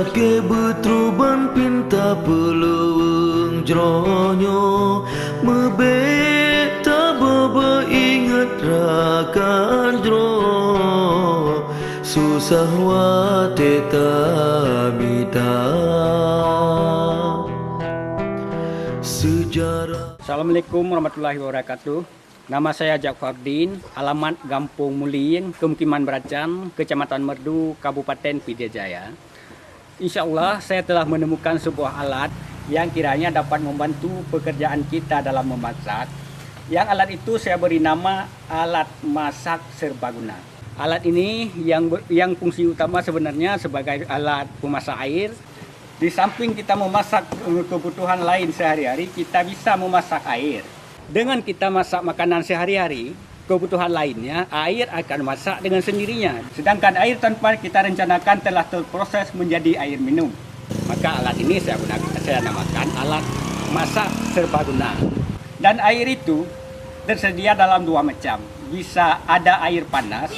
Ake betruban pinta pelung jronyo Mebeta baba ingat rakan jro Susah wate tamita Sejarah. Assalamualaikum warahmatullahi wabarakatuh. Nama saya Jakfardin, alamat Gampung Muling, Kemukiman Beracan, Kecamatan Merdu, Kabupaten Pidijaya Jaya. Insya Allah saya telah menemukan sebuah alat yang kiranya dapat membantu pekerjaan kita dalam memasak. Yang alat itu saya beri nama alat masak serbaguna. Alat ini yang fungsi utama sebenarnya sebagai alat pemasak air. Di samping kita memasak kebutuhan lain sehari-hari, kita bisa memasak air. Dengan kita masak makanan sehari-hari, kebutuhan lainnya, air akan masak dengan sendirinya. Sedangkan air tanpa kita rencanakan telah terproses menjadi air minum. Maka alat ini saya namakan alat masak serbaguna. Dan air itu tersedia dalam dua macam. Bisa ada air panas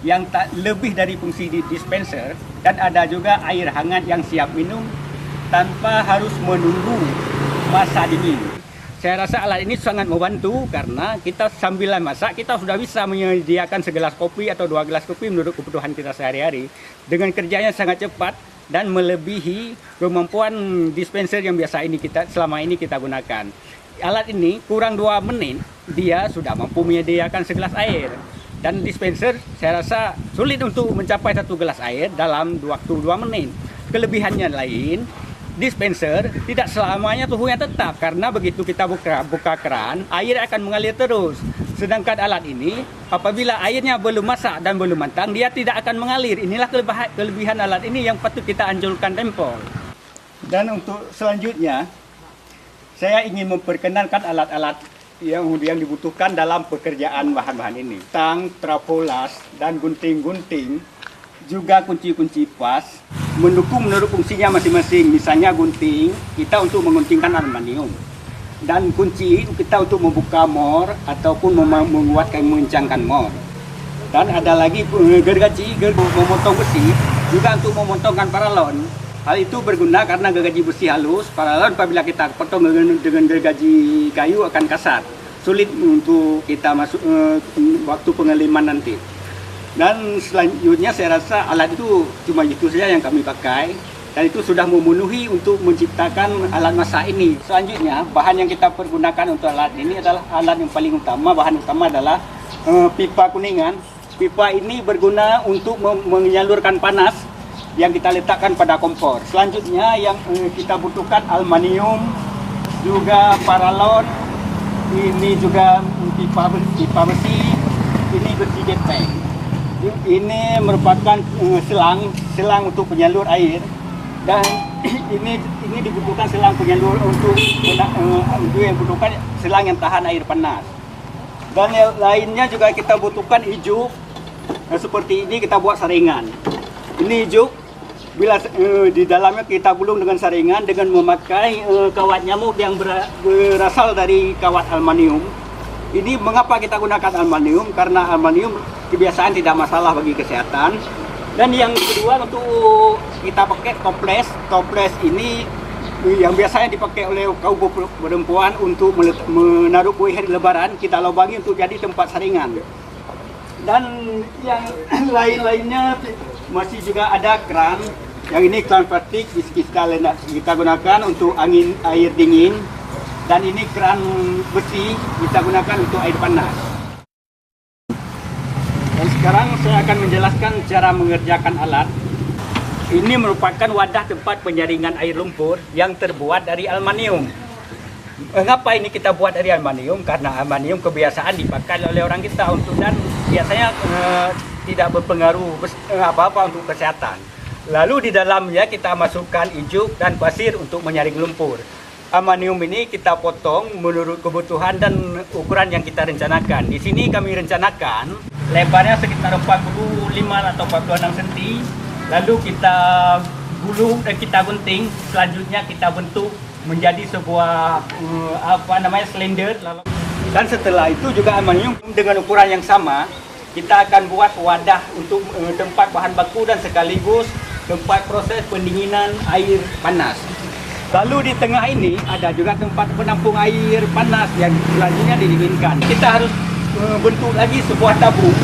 yang tak lebih dari fungsi di dispenser, dan ada juga air hangat yang siap minum tanpa harus menunggu masa dingin. Saya rasa alat ini sangat membantu karena kita sambil masak kita sudah bisa menyediakan segelas kopi atau 2 gelas kopi menurut kebutuhan kita sehari-hari dengan kerjanya sangat cepat dan melebihi kemampuan dispenser yang selama ini kita gunakan. Alat ini kurang 2 menit dia sudah mampu menyediakan segelas air, dan dispenser saya rasa sulit untuk mencapai 1 gelas air dalam waktu 2 menit. Kelebihannya lain, dispenser tidak selamanya suhunya tetap, karena begitu kita buka keran, air akan mengalir terus. Sedangkan alat ini, apabila airnya belum masak dan belum matang, dia tidak akan mengalir. Inilah kelebihan alat ini yang patut kita anjurkan tempol. Dan untuk selanjutnya, saya ingin memperkenalkan alat-alat yang dibutuhkan dalam pekerjaan bahan-bahan ini. Tang, trafolas, dan gunting-gunting, juga kunci-kunci pas, mendukung menurut fungsinya masing-masing. Misalnya gunting, kita untuk menguntingkan aluminium. Dan kunci kita untuk membuka mor ataupun mengencangkan mor. Dan ada lagi gergaji memotong besi, juga untuk memotongkan paralon. Hal itu berguna karena gergaji besi halus, paralon apabila kita potong dengan gergaji kayu akan kasar. Sulit untuk kita masuk waktu pengeliman nanti. Dan selanjutnya saya rasa alat itu cuma itu saja yang kami pakai, dan itu sudah memenuhi untuk menciptakan alat masak ini. Selanjutnya bahan yang kita pergunakan untuk alat ini adalah alat yang paling utama. Bahan utama adalah pipa kuningan. Pipa ini berguna untuk menyalurkan panas yang kita letakkan pada kompor. Selanjutnya yang kita butuhkan aluminium, juga paralon, ini juga pipa besi, ini besi gepeng. Ini merupakan selang untuk penyalur air, dan ini dibutuhkan selang penyalur untuk yang butuhkan selang yang tahan air panas. Dan yang lainnya juga kita butuhkan ijuk. Seperti ini kita buat saringan. Ini ijuk, bila di dalamnya kita gulung dengan saringan dengan memakai kawat nyamuk yang berasal dari kawat aluminium. Ini mengapa kita gunakan aluminium? Karena aluminium kebiasaan tidak masalah bagi kesehatan. Dan yang kedua, untuk kita pakai toples. Toples ini yang biasanya dipakai oleh kaum perempuan untuk menaruh kue hari lebaran, kita lubangi untuk jadi tempat saringan. Dan yang lain-lainnya masih juga ada keran. Yang ini keran plastik kita gunakan untuk air dingin. Dan ini keran besi kita gunakan untuk air panas. Dan sekarang saya akan menjelaskan cara mengerjakan alat. Ini merupakan wadah tempat penyaringan air lumpur yang terbuat dari aluminium. Mengapa ini kita buat dari aluminium? Karena aluminium kebiasaan dipakai oleh orang kita dan biasanya tidak berpengaruh apa-apa untuk kesehatan. Lalu di dalamnya kita masukkan ijuk dan pasir untuk menyaring lumpur. Aluminium ini kita potong menurut kebutuhan dan ukuran yang kita rencanakan. Di sini kami rencanakan lebarnya sekitar 45 atau 46 cm. Lalu kita gulung dan kita gunting. Selanjutnya kita bentuk menjadi sebuah silinder. Dan setelah itu juga aluminium dengan ukuran yang sama, kita akan buat wadah untuk tempat bahan baku dan sekaligus tempat proses pendinginan air panas. Lalu di tengah ini ada juga tempat penampung air panas yang selanjutnya didinginkan. Kita harus bentuk lagi sebuah tabung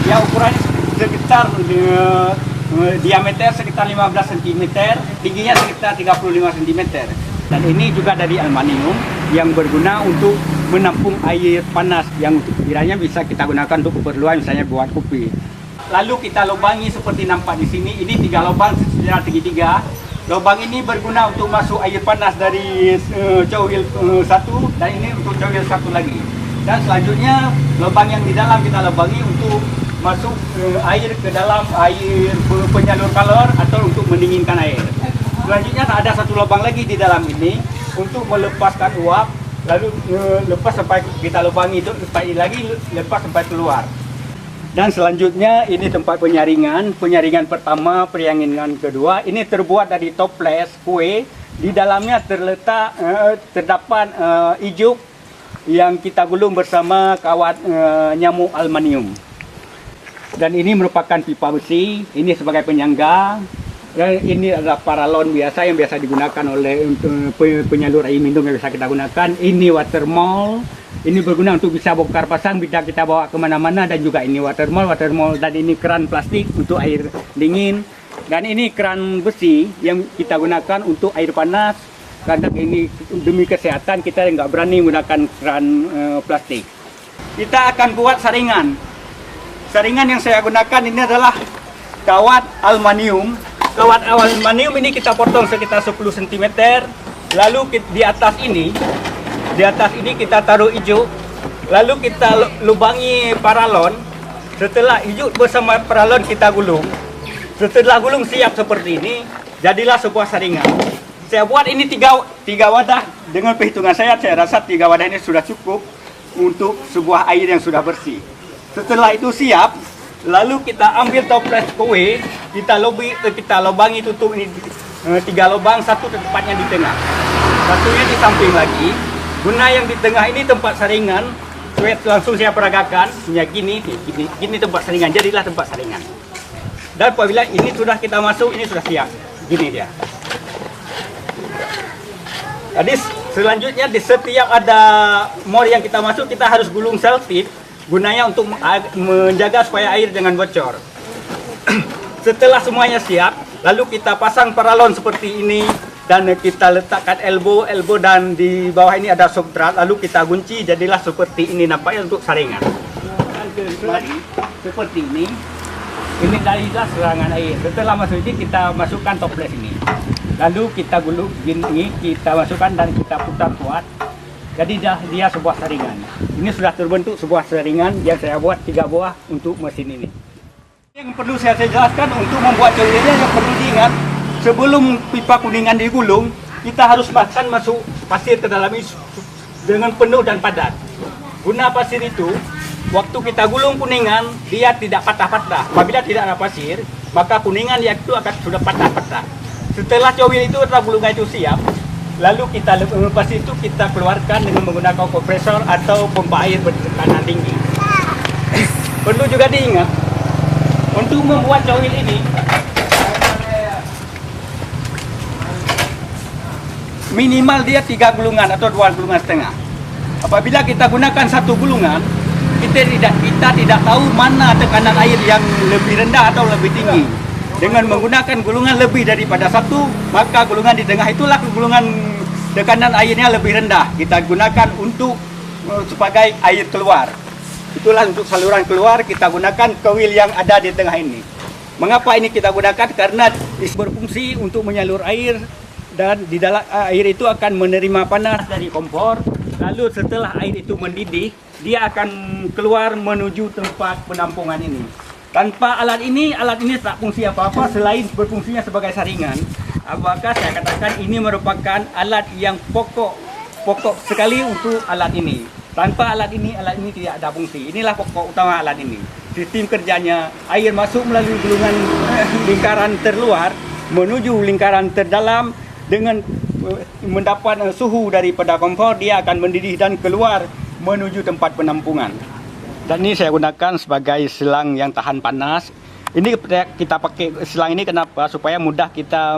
yang ukurannya sekitar diameter sekitar 15 cm, tingginya sekitar 35 cm. Dan ini juga dari aluminium yang berguna untuk menampung air panas yang kiranya bisa kita gunakan untuk keperluan misalnya buat kopi. Lalu kita lubangi seperti nampak di sini. Ini 3 lubang secara segitiga. Lubang ini berguna untuk masuk air panas dari cowil satu dan ini untuk cowil satu lagi. Dan selanjutnya lubang yang di dalam kita lubangi untuk masuk air ke dalam air penyalur kalor atau untuk mendinginkan air. Selanjutnya ada satu lubang lagi di dalam ini untuk melepaskan uap, lalu lepas sampai kita lubangi itu lagi lepas sampai keluar. Dan selanjutnya ini tempat penyaringan pertama, penyaringan kedua. Ini terbuat dari toples kue. Di dalamnya terdapat ijuk yang kita gulung bersama kawat nyamuk aluminium. Dan ini merupakan pipa besi. Ini sebagai penyangga. Dan ini adalah paralon biasa yang biasa digunakan oleh penyalur air minum yang bisa kita gunakan. Ini water mall. Ini berguna untuk bisa bongkar pasang, bisa kita bawa kemana-mana. Dan juga ini water mall. Dan ini keran plastik untuk air dingin. Dan ini keran besi yang kita gunakan untuk air panas. Karena ini demi kesehatan kita nggak berani menggunakan keran plastik. Kita akan buat saringan. Saringan yang saya gunakan ini adalah kawat aluminium. Kawat aluminium ini kita potong sekitar 10 cm. Lalu di atas ini kita taruh ijuk. Lalu kita lubangi paralon. Setelah ijuk bersama paralon kita gulung. Setelah gulung siap seperti ini, jadilah sebuah saringan. Saya buat ini tiga wadah. Dengan perhitungan saya rasa 3 wadah ini sudah cukup untuk sebuah air yang sudah bersih. Setelah itu siap, lalu kita ambil toples kue, kita lubangi tutup ini 3 lubang, satu tempatnya di tengah, satunya di samping lagi. Guna yang di tengah ini tempat saringan, langsung saya peragakan, gini tempat saringan, jadilah tempat saringan. Dan apabila ini sudah kita masuk, ini sudah siap, gini dia. Jadi selanjutnya di setiap ada mall yang kita masuk, kita harus gulung selotip. Gunanya untuk menjaga supaya air jangan bocor. Setelah semuanya siap, lalu kita pasang paralon seperti ini dan kita letakkan elbow dan di bawah ini ada substrat, lalu kita kunci, jadilah seperti ini nampaknya untuk saringan. Mari seperti ini. Ini darilah serangan air. Setelah masuk ini kita masukkan toples ini. Lalu kita gulung gini, kita masukkan dan kita putar kuat. Jadi dia sebuah saringan. Ini sudah terbentuk sebuah saringan yang saya buat 3 buah untuk mesin ini. Yang perlu saya jelaskan untuk membuat cowilnya yang perlu diingat, sebelum pipa kuningan digulung, kita harus masuk pasir ke dalam ini dengan penuh dan padat. Guna pasir itu, waktu kita gulung kuningan, dia tidak patah-patah. Apabila tidak ada pasir, maka kuningan itu akan sudah patah-patah. Setelah cowil itu atau gulungan itu siap, lalu kita lepas itu kita keluarkan dengan menggunakan kompresor atau pompa air bertekanan tinggi. Perlu juga diingat, untuk membuat cowil ini, minimal dia 3 gulungan atau 2 gulungan setengah. Apabila kita gunakan 1 gulungan, kita tidak tahu mana tekanan air yang lebih rendah atau lebih tinggi. Dengan menggunakan gulungan lebih daripada 1, maka gulungan di tengah itulah gulungan tekanan airnya lebih rendah. Kita gunakan untuk sebagai air keluar. Itulah untuk saluran keluar kita gunakan kewil yang ada di tengah ini. Mengapa ini kita gunakan? Karena berfungsi untuk menyalur air dan di dalam air itu akan menerima panas dari kompor. Lalu setelah air itu mendidih, dia akan keluar menuju tempat penampungan ini. Tanpa alat ini tak fungsi apa-apa selain berfungsinya sebagai saringan. Apakah saya katakan ini merupakan alat yang pokok sekali untuk alat ini. Tanpa alat ini tidak ada fungsi. Inilah pokok utama alat ini. Sistem kerjanya, air masuk melalui gulungan lingkaran terluar menuju lingkaran terdalam dengan mendapat suhu daripada kompor, dia akan mendidih dan keluar menuju tempat penampungan. Dan ini saya gunakan sebagai selang yang tahan panas. Ini kita pakai selang ini kenapa? Supaya mudah kita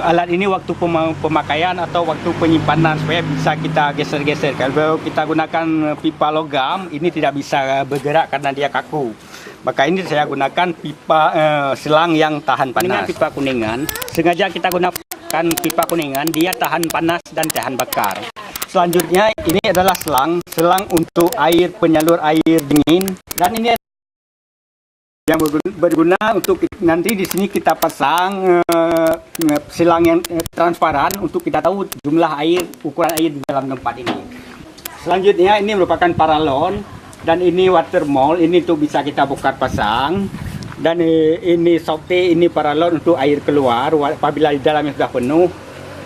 alat ini waktu pemakaian atau waktu penyimpanan, supaya bisa kita geser-geser. Kalau kita gunakan pipa logam, ini tidak bisa bergerak karena dia kaku. Maka ini saya gunakan pipa selang yang tahan panas. Dengan pipa kuningan, sengaja kita gunakan pipa kuningan, dia tahan panas dan tahan bakar. Selanjutnya ini adalah selang untuk air, penyalur air dingin, dan ini yang berguna untuk nanti di sini kita pasang selang yang transparan untuk kita tahu jumlah air, ukuran air di dalam tempat ini. Selanjutnya ini merupakan paralon dan ini water mold, ini tuh bisa kita bongkar pasang, dan ini softy, ini paralon untuk air keluar apabila di dalamnya sudah penuh.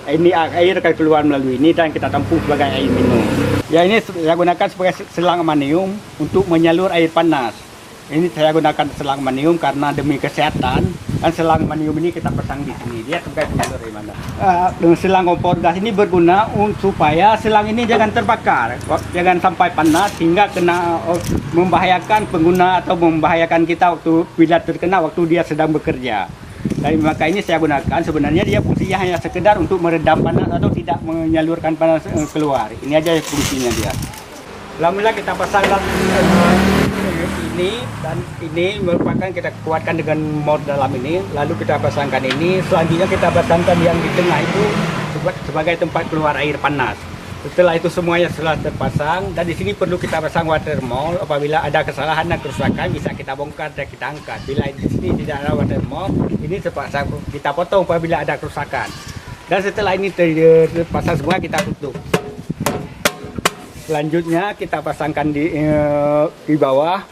Ini air akan keluar melalui ini dan kita tampung sebagai air minum. Ya, ini saya gunakan sebagai selang aluminium untuk menyalur air panas. Ini saya gunakan selang aluminium karena demi kesehatan, dan selang aluminium ini kita pasang di sini. Dia sebagai penyalur air panas. Selang kompor gas ini berguna supaya selang ini jangan terbakar, jangan sampai panas hingga kena membahayakan pengguna atau membahayakan kita waktu bila terkena waktu dia sedang bekerja. Dan maka ini saya gunakan, sebenarnya dia fungsinya hanya sekedar untuk meredam panas atau tidak menyalurkan panas keluar. Ini aja fungsinya dia. Alhamdulillah kita pasang ini, dan ini merupakan kita kuatkan dengan mod dalam ini. Lalu kita pasangkan ini, selanjutnya kita pasangkan yang di tengah itu sebagai tempat keluar air panas. Setelah itu semuanya setelah terpasang, dan di sini perlu kita pasang water mold. Apabila ada kesalahan dan kerusakan bisa kita bongkar dan kita angkat. Bila di sini tidak ada water mold, ini terpasang kita potong apabila ada kerusakan. Dan setelah ini terpasang semua, kita tutup. Selanjutnya kita pasangkan di bawah.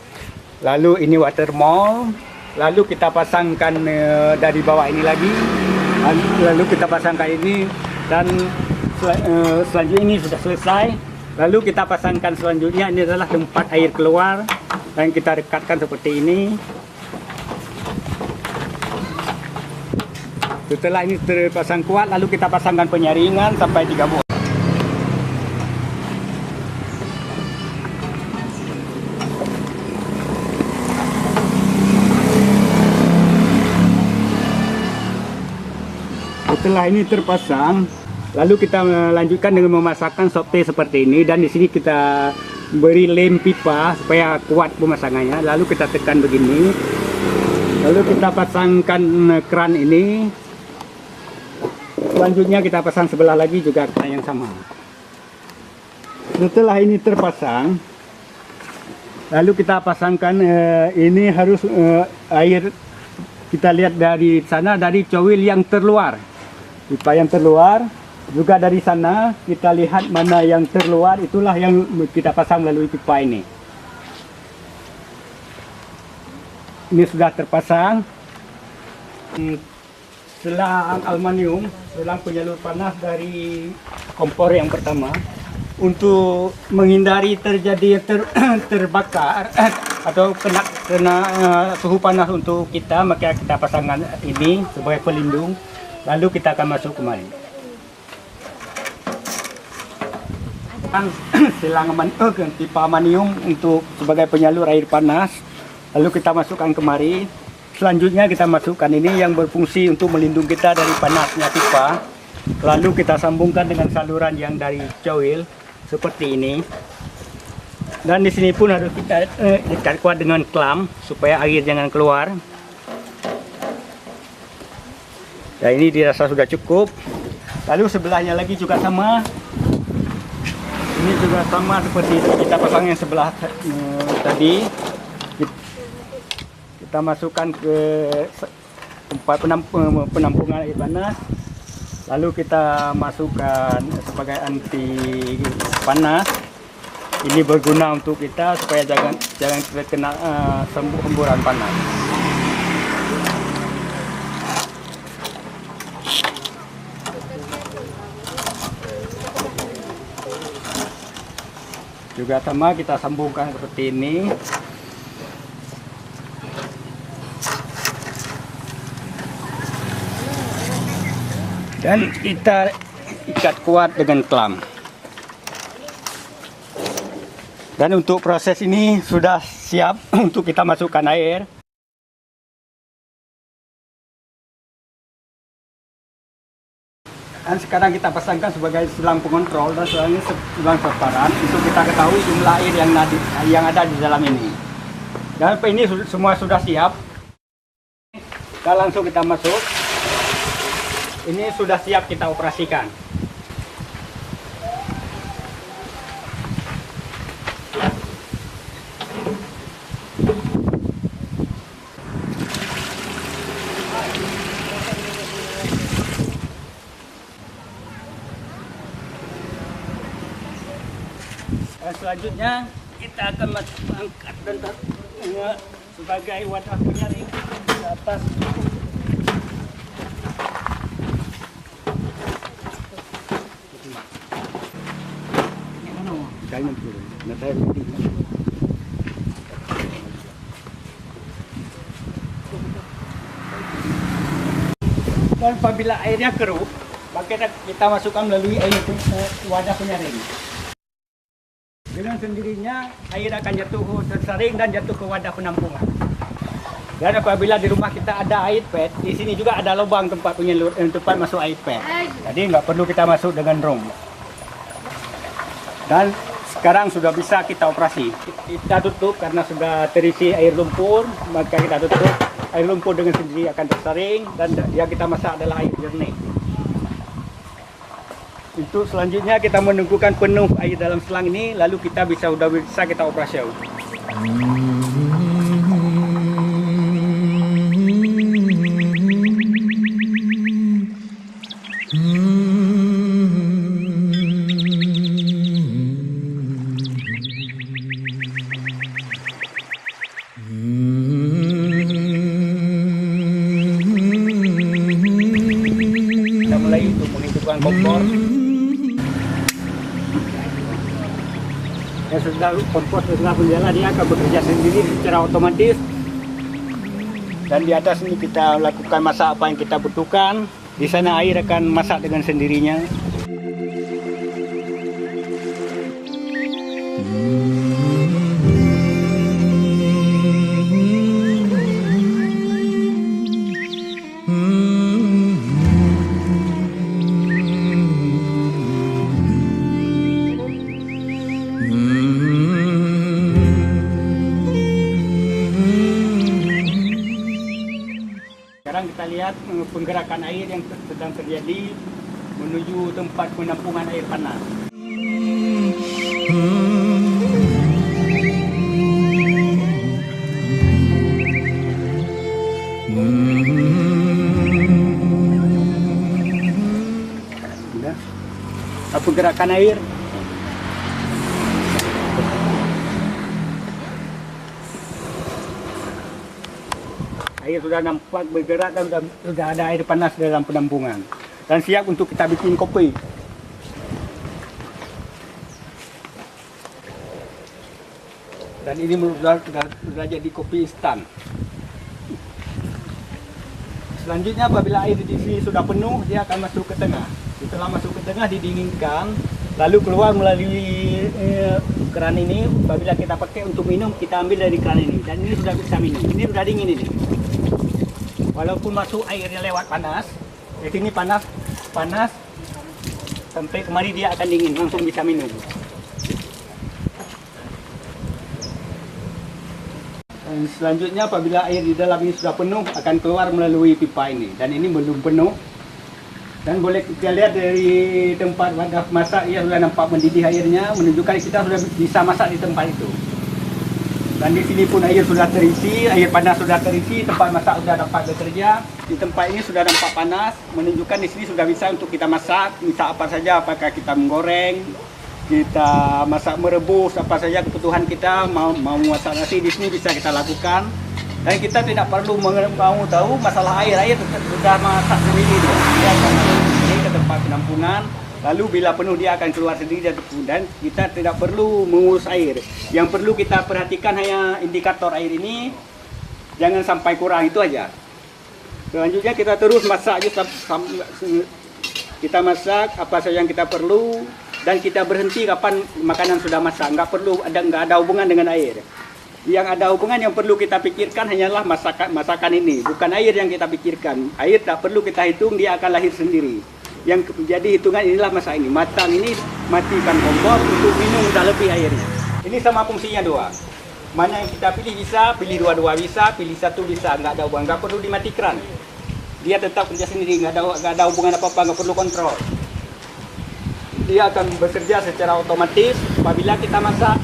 Lalu ini water mold. Lalu kita pasangkan dari bawah ini lagi. Lalu kita pasangkan ini, dan selanjutnya ini sudah selesai. Lalu kita pasangkan selanjutnya, ini adalah tempat air keluar, dan kita rekatkan seperti ini. Setelah ini terpasang kuat, lalu kita pasangkan penyaringan sampai 3 buah. Setelah ini terpasang, lalu kita lanjutkan dengan memasangkan softy seperti ini, dan di sini kita beri lem pipa supaya kuat pemasangannya. Lalu kita tekan begini, lalu kita pasangkan keran ini. Selanjutnya kita pasang sebelah lagi juga keran yang sama. Setelah ini terpasang, lalu kita pasangkan ini harus air, kita lihat dari sana, dari coil yang terluar, pipa yang terluar. Juga dari sana kita lihat mana yang terluar, itulah yang kita pasang melalui pipa ini. Ini sudah terpasang selang aluminium, selang penyalur panas dari kompor yang pertama. Untuk menghindari terjadi terbakar atau kena suhu panas untuk kita, maka kita pasangkan ini sebagai pelindung. Lalu kita akan masuk kemari. Selang pipa aluminium untuk sebagai penyalur air panas. Lalu kita masukkan kemari. Selanjutnya kita masukkan ini yang berfungsi untuk melindungi kita dari panasnya pipa. Lalu kita sambungkan dengan saluran yang dari coil seperti ini. Dan di sini pun harus kita ikat kuat dengan klam supaya air jangan keluar. Ya, ini dirasa sudah cukup. Lalu sebelahnya lagi juga sama. Ini juga sama seperti itu. Kita pasang yang sebelah tadi. Kita masukkan ke tempat penampungan air panas. Lalu kita masukkan sebagai anti panas. Ini berguna untuk kita supaya jangan terkena hemburan panas. Juga sama, kita sambungkan seperti ini. Dan kita ikat kuat dengan klam. Dan untuk proses ini sudah siap untuk kita masukkan air. Dan sekarang kita pasangkan sebagai selang pengontrol dan selang ini selang transparan untuk kita ketahui jumlah air yang ada di dalam ini. Dan ini semua sudah siap. Dan langsung kita masuk. Ini sudah siap kita operasikan. Dan selanjutnya kita akan angkat dan sebagai wadah penyaring ke atas. Jangan turun, nanti dan apabila airnya keruh, maka kita masukkan melalui air wadah penyaring. Dengan sendirinya air akan jatuh tersaring dan jatuh ke wadah penampungan. Dan apabila di rumah kita ada air pad, di sini juga ada lubang tempat tempat masuk air pad. Jadi nggak perlu kita masuk dengan drum. Dan sekarang sudah bisa kita operasi. Kita tutup karena sudah terisi air lumpur, maka kita tutup. Air lumpur dengan sendiri akan tersaring dan yang kita masak adalah air jernih. Untuk selanjutnya kita menunggukan penuh air dalam selang ini, lalu kita sudah bisa kita operasi. Kita mulai untuk menghidupkan kompor. Ya sudah, kompor setelah berjalan dia akan bekerja sendiri secara otomatis. Dan di atas ini kita lakukan masak apa yang kita butuhkan. Di sana air akan masak dengan sendirinya. Sekarang kita lihat penggerakan air yang sedang terjadi menuju tempat penampungan air panas. Pergerakan air. Air sudah nampak bergerak dan sudah ada air panas dalam penampungan. Dan siap untuk kita bikin kopi. Dan ini sudah jadi kopi instan. Selanjutnya apabila air di sini sudah penuh, dia akan masuk ke tengah. Setelah masuk ke tengah didinginkan, lalu keluar melalui keran ini. Apabila kita pakai untuk minum, kita ambil dari keran ini. Dan ini sudah bisa minum. Ini sudah dingin ini. Walaupun masuk airnya lewat panas, di sini panas sampai kemari dia akan dingin, langsung bisa minum. Dan selanjutnya apabila air di dalam ini sudah penuh, akan keluar melalui pipa ini. Dan ini belum penuh. Dan boleh kita lihat dari tempat wadah masak, ia sudah nampak mendidih airnya, menunjukkan kita sudah bisa masak di tempat itu. Dan di sini pun air sudah terisi, air panas sudah terisi, tempat masak sudah dapat bekerja. Di tempat ini sudah nampak panas, menunjukkan di sini sudah bisa untuk kita masak, apa saja, apakah kita menggoreng, kita masak merebus, apa saja kebutuhan kita, mau masak nasi di sini bisa kita lakukan. Dan kita tidak perlu mau tahu masalah air sudah masak sendiri dia akan masuk sendiri ke tempat penampungan. Lalu bila penuh dia akan keluar sendiri dan kita tidak perlu mengurus air. Yang perlu kita perhatikan hanya indikator air ini, jangan sampai kurang, itu aja. Selanjutnya kita terus masak aja, kita masak apa saja yang kita perlu dan kita berhenti kapan makanan sudah masak. Nggak ada hubungan dengan air. Yang ada hubungan yang perlu kita pikirkan hanyalah masakan ini, bukan air yang kita pikirkan. Air tak perlu kita hitung, dia akan lahir sendiri. jadi hitungan inilah masa ini. Matang ini matikan kompor untuk minum udah lebih airnya. Ini sama fungsinya doang. Mana yang kita pilih bisa, pilih dua-dua bisa, pilih satu bisa, nggak ada hubungan, nggak perlu dimatikan. Dia tetap kerja sendiri, nggak ada hubungan apa-apa, nggak perlu kontrol. Dia akan bekerja secara otomatis. Apabila kita masak,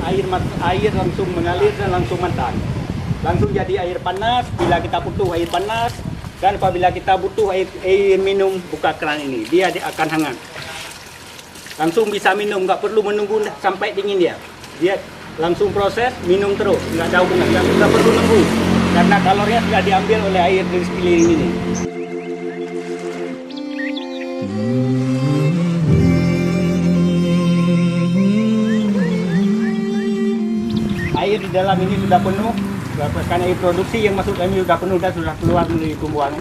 air langsung mengalir dan langsung matang. Langsung jadi air panas. Bila kita butuh air panas, dan apabila kita butuh air minum, buka keran ini, dia akan hangat. Langsung bisa minum, nggak perlu menunggu sampai dingin dia. Dia langsung proses, minum terus, nggak ada hubungan, nggak perlu nunggu. Karena kalorinya sudah diambil oleh air dari sekeliling ini. Air di dalam ini sudah penuh, karena air produksi yang masuk kami sudah penuh dan sudah keluar dari tumbuhan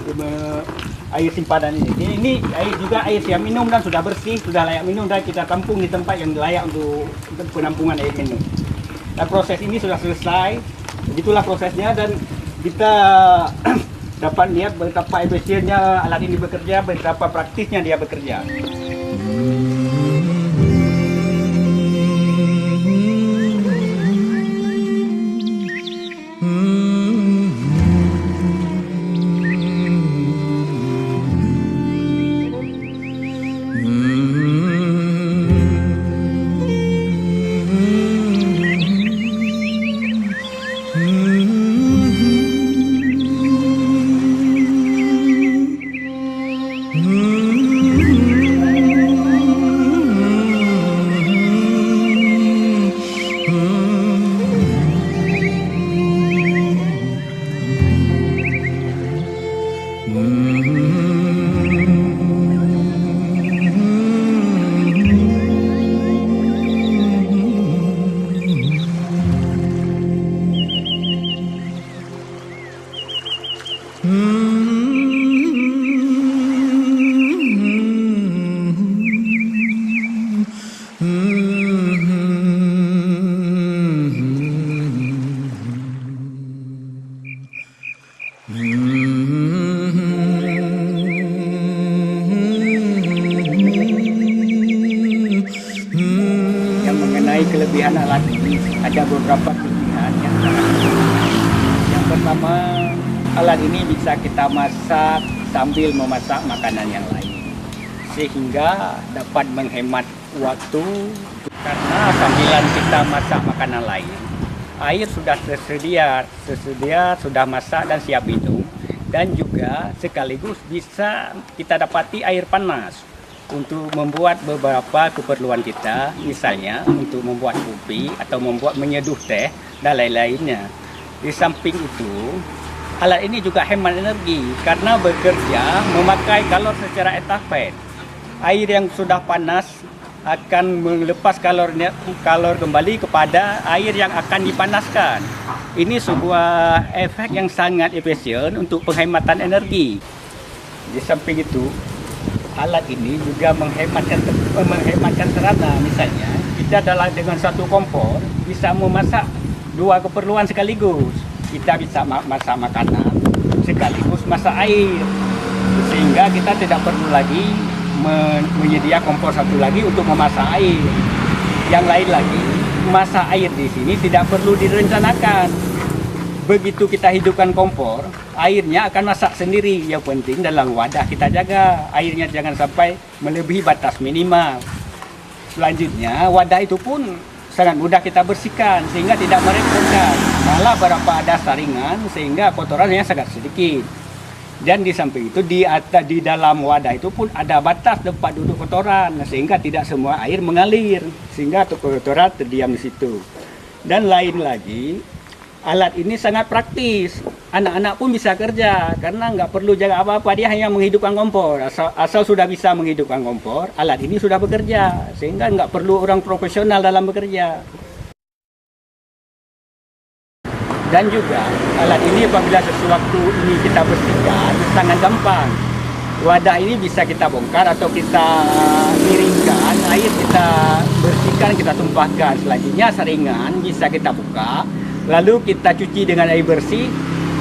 air simpanan ini. Ini air juga air siap minum dan sudah bersih, sudah layak minum dan kita tampung di tempat yang layak untuk penampungan air minum. Dan proses ini sudah selesai, begitulah prosesnya dan kita dapat lihat betapa efisiennya alat ini bekerja, betapa praktisnya dia bekerja. Yang mengenai kelebihan alat ini, ada beberapa kelebihan yang pertama, alat ini bisa kita masak sambil memasak makanan yang lain, sehingga dapat menghemat waktu. Karena sambilan kita masak makanan lain, air sudah tersedia sudah masak dan siap minum, dan juga sekaligus bisa kita dapati air panas untuk membuat beberapa keperluan kita, misalnya untuk membuat kopi atau menyeduh teh dan lain-lainnya. Di samping itu, alat ini juga hemat energi karena bekerja memakai kalor secara estafet. Air yang sudah panas akan melepas kalor kembali kepada air yang akan dipanaskan. Ini sebuah efek yang sangat efisien untuk penghematan energi. Di samping itu, alat ini juga menghematkan tenaga. Misalnya, kita dengan satu kompor bisa memasak dua keperluan sekaligus. Kita bisa masak makanan sekaligus masak air, sehingga kita tidak perlu lagi menyediakan kompor satu lagi untuk memasak air. Yang lain lagi, masak air di sini tidak perlu direncanakan. Begitu kita hidupkan kompor, airnya akan masak sendiri. Yang penting dalam wadah kita jaga, airnya jangan sampai melebihi batas minimal. Selanjutnya, wadah itu pun sangat mudah kita bersihkan sehingga tidak merepotkan. Malah beberapa ada saringan sehingga kotorannya sangat sedikit. Dan di samping itu di dalam wadah itu pun ada batas tempat duduk kotoran sehingga tidak semua air mengalir sehingga kotoran terdiam di situ. Dan lain lagi, alat ini sangat praktis. Anak-anak pun bisa kerja karena nggak perlu jaga apa-apa, dia hanya menghidupkan kompor. Asal sudah bisa menghidupkan kompor, alat ini sudah bekerja sehingga nggak perlu orang profesional dalam bekerja. Dan juga alat ini apabila sesuatu ini kita bersihkan sangat gampang. Wadah ini bisa kita bongkar atau kita miringkan, air kita bersihkan, kita tumpahkan. Selanjutnya saringan bisa kita buka, lalu kita cuci dengan air bersih,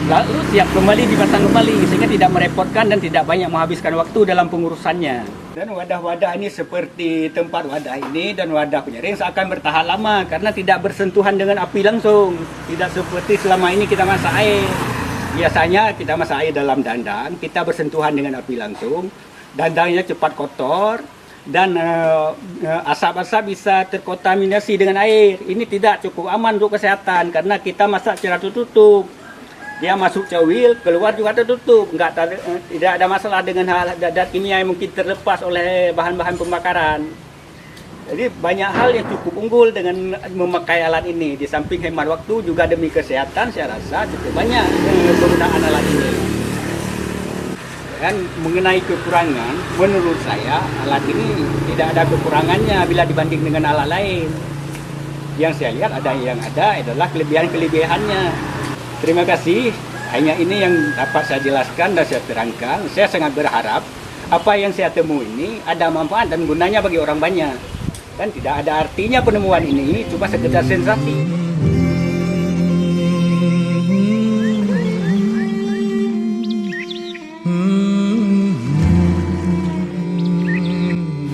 lalu siap kembali dipasang kembali sehingga tidak merepotkan dan tidak banyak menghabiskan waktu dalam pengurusannya. Dan wadah-wadah ini seperti tempat wadah ini dan wadah penyaring seakan bertahan lama karena tidak bersentuhan dengan api langsung. Tidak seperti selama ini kita masak air. Biasanya kita masak air dalam dandang, kita bersentuhan dengan api langsung. Dandangnya cepat kotor dan asap-asap bisa terkontaminasi dengan air. Ini tidak cukup aman untuk kesehatan karena kita masak secara tertutup. Dia masuk cawil, keluar juga tertutup. Tidak ada masalah dengan hal zat kimia yang mungkin terlepas oleh bahan-bahan pembakaran. Jadi banyak hal yang cukup unggul dengan memakai alat ini. Di samping hemat waktu juga demi kesehatan, saya rasa cukup banyak penggunaan alat ini. Dan mengenai kekurangan, menurut saya alat ini tidak ada kekurangannya bila dibanding dengan alat lain. Yang saya lihat yang ada adalah kelebihan-kelebihannya. Terima kasih, hanya ini yang dapat saya jelaskan dan saya terangkan. Saya sangat berharap apa yang saya temui ini ada manfaat dan gunanya bagi orang banyak. Dan tidak ada artinya penemuan ini cuma sekedar sensasi.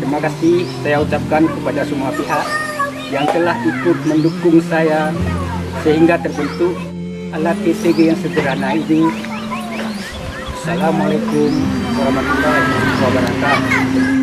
Terima kasih saya ucapkan kepada semua pihak yang telah ikut mendukung saya sehingga terbentuk alat ECG yang sederhana ini. Assalamualaikum warahmatullahi wabarakatuh.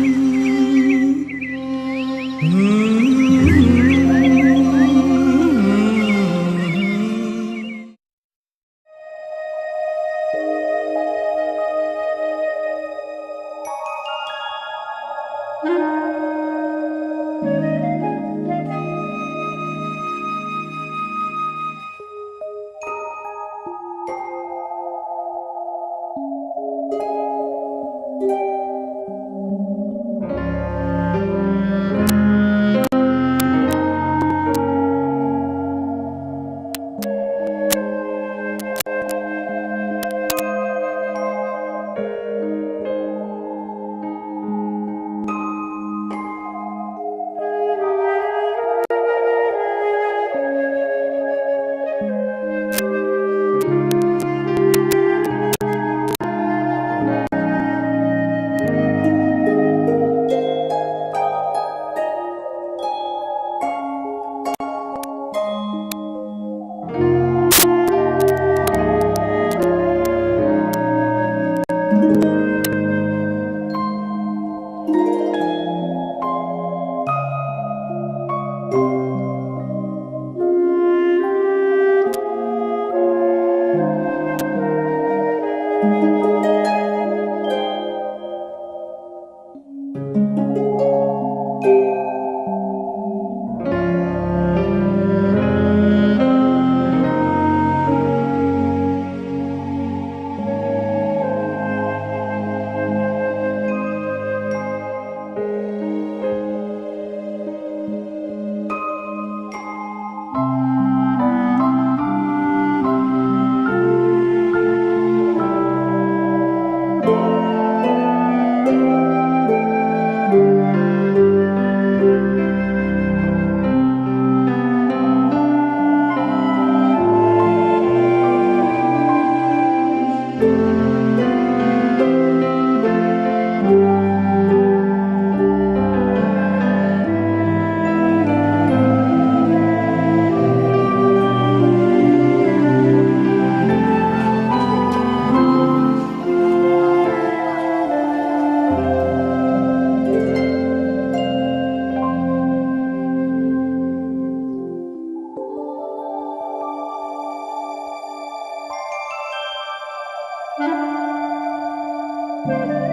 Thank you.